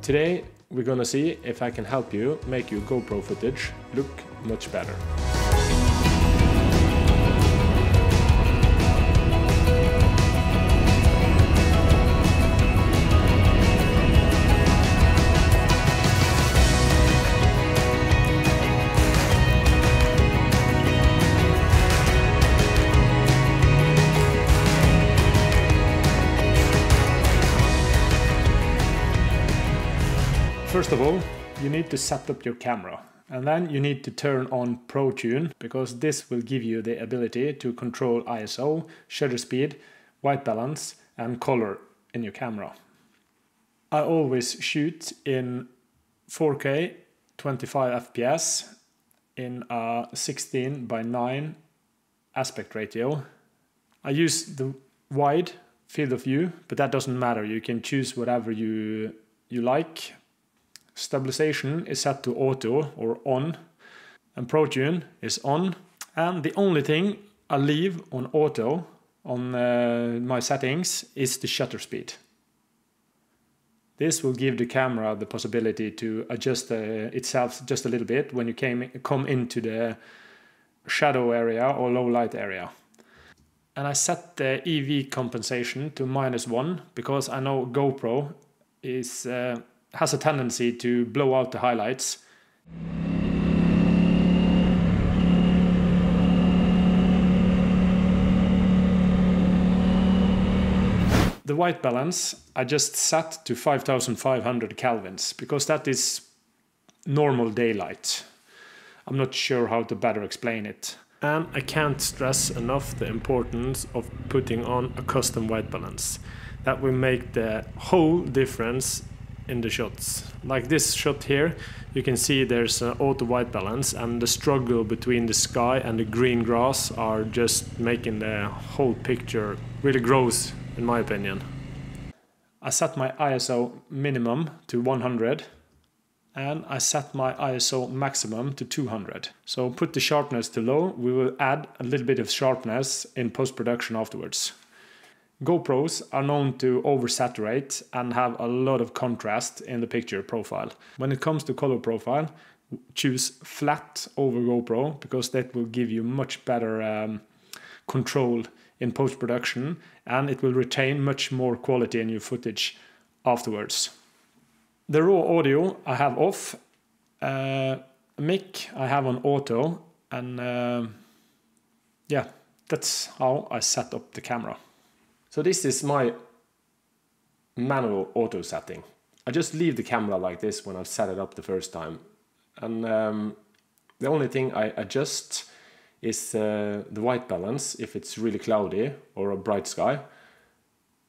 Today we're gonna see if I can help you make your GoPro footage look much better. First of all, you need to set up your camera, and then you need to turn on Pro Tune, because this will give you the ability to control ISO, shutter speed, white balance and color in your camera. I always shoot in 4K 25 fps in a 16:9 aspect ratio. I use the wide field of view, but that doesn't matter. You can choose whatever you like. Stabilization is set to auto or on, and Pro Tune is on. And the only thing I leave on auto on my settings is the shutter speed. This will give the camera the possibility to adjust itself just a little bit when you come into the shadow area or low light area. And I set the EV compensation to -1 because I know GoPro has a tendency to blow out the highlights. The white balance I just set to 5500 kelvins because that is normal daylight. I'm not sure how to better explain it. And I can't stress enough the importance of putting on a custom white balance. That will make the whole difference in the shots. Like this shot here, you can see there's an auto white balance, and the struggle between the sky and the green grass are just making the whole picture really gross, in my opinion. I set my ISO minimum to 100 and I set my ISO maximum to 200. So put the sharpness to low. We will add a little bit of sharpness in post-production afterwards. GoPros are known to oversaturate and have a lot of contrast in the picture profile. When it comes to color profile, choose flat over GoPro because that will give you much better control in post-production, and it will retain much more quality in your footage afterwards. The raw audio I have off, mic I have on auto, and yeah, that's how I set up the camera. So this is my manual auto setting. I just leave the camera like this when I've set it up the first time. And the only thing I adjust is the white balance if it's really cloudy or a bright sky.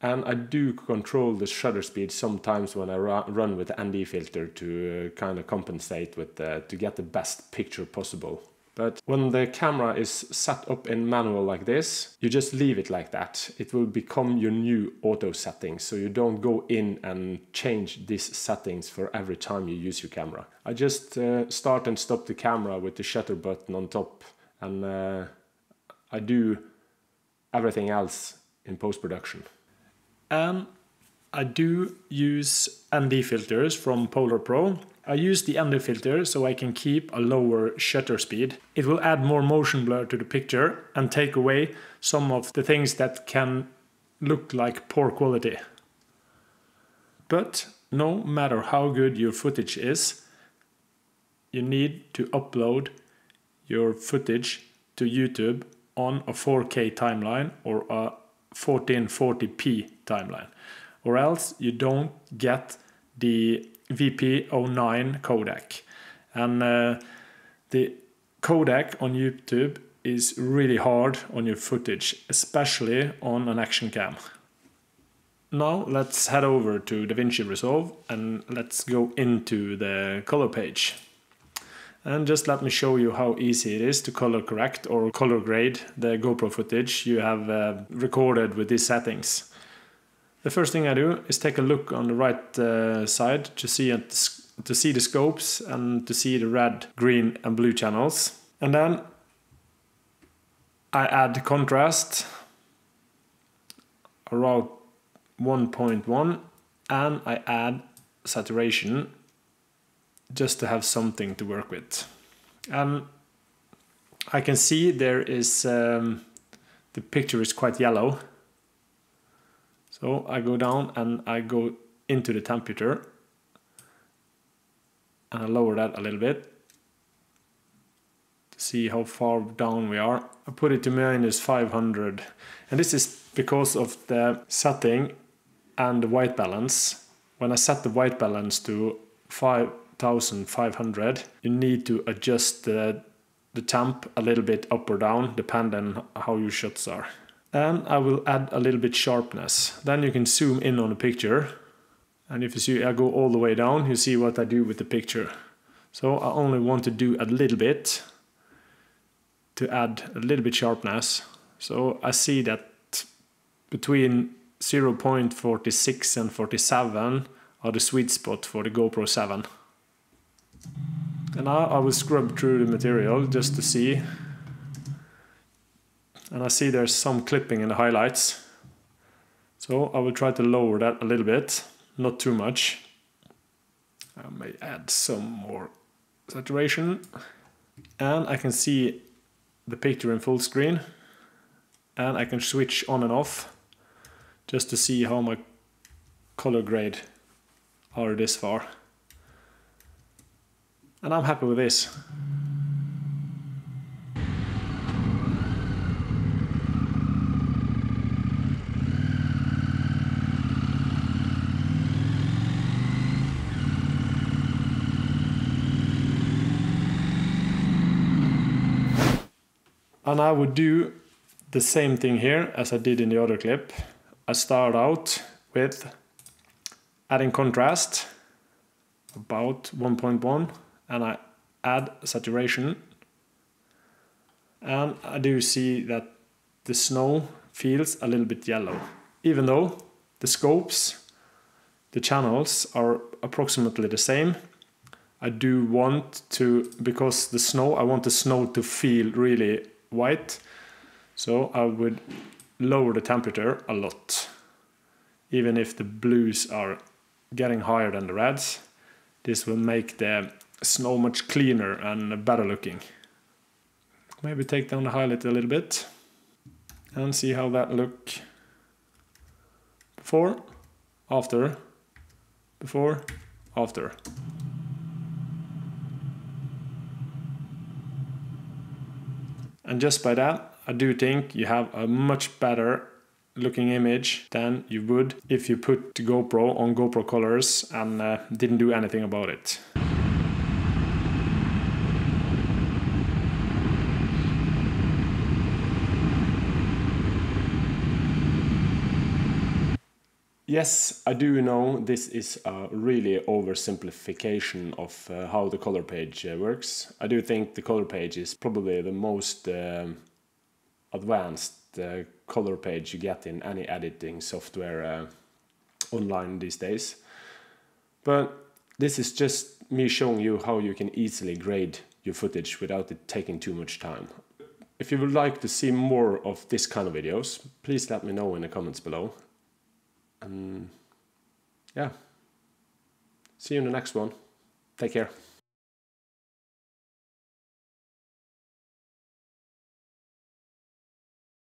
And I do control the shutter speed sometimes when I run with the ND filter to kind of compensate with to get the best picture possible. But when the camera is set up in manual like this, you just leave it like that. It will become your new auto settings, so you don't go in and change these settings for every time you use your camera. I just start and stop the camera with the shutter button on top, and I do everything else in post-production. And I do use ND filters from Polar Pro. I use the ND filter so I can keep a lower shutter speed. It will add more motion blur to the picture and take away some of the things that can look like poor quality. But no matter how good your footage is, you need to upload your footage to YouTube on a 4K timeline or a 1440p timeline, or else you don't get the VP09 codec. And the codec on YouTube is really hard on your footage, especially on an action cam. Now let's head over to Davinci Resolve and let's go into the color page. And just let me show you how easy it is to color correct or color grade the GoPro footage you have recorded with these settings. The first thing I do is take a look on the right side to see the scopes and to see the red, green and blue channels. And then I add contrast around 1.1 and I add saturation just to have something to work with. I can see there is the picture is quite yellow, so I go down and I go into the temperature and I lower that a little bit to see how far down we are. I put it to -500, and this is because of the setting and the white balance. When I set the white balance to 5500, you need to adjust the temp a little bit up or down depending on how your shots are. And I will add a little bit sharpness. Then you can zoom in on the picture, and if you see I go all the way down, you see what I do with the picture. So I only want to do a little bit to add a little bit sharpness. So I see that between 0.46 and 47 are the sweet spot for the GoPro 7. And now I will scrub through the material just to see. And I see there's some clipping in the highlights. So I will try to lower that a little bit, not too much. I may add some more saturation. And I can see the picture in full screen. And I can switch on and off just to see how my color grade are this far. And I'm happy with this. And I would do the same thing here as I did in the other clip. I start out with adding contrast, about 1.1, and I add saturation. And I do see that the snow feels a little bit yellow. Even though the scopes, the channels are approximately the same, I do want to, because the snow, I want the snow to feel really white. So I would lower the temperature a lot. Even if the blues are getting higher than the reds, this will make the snow much cleaner and better looking. Maybe take down the highlight a little bit and see how that look before, after, before, after. And just by that, I do think you have a much better looking image than you would if you put the GoPro on GoPro colors and didn't do anything about it. Yes, I do know this is a really oversimplification of how the color page works. I do think the color page is probably the most advanced color page you get in any editing software online these days. But this is just me showing you how you can easily grade your footage without it taking too much time. If you would like to see more of this kind of videos, please let me know in the comments below. And yeah, see you in the next one. Take care.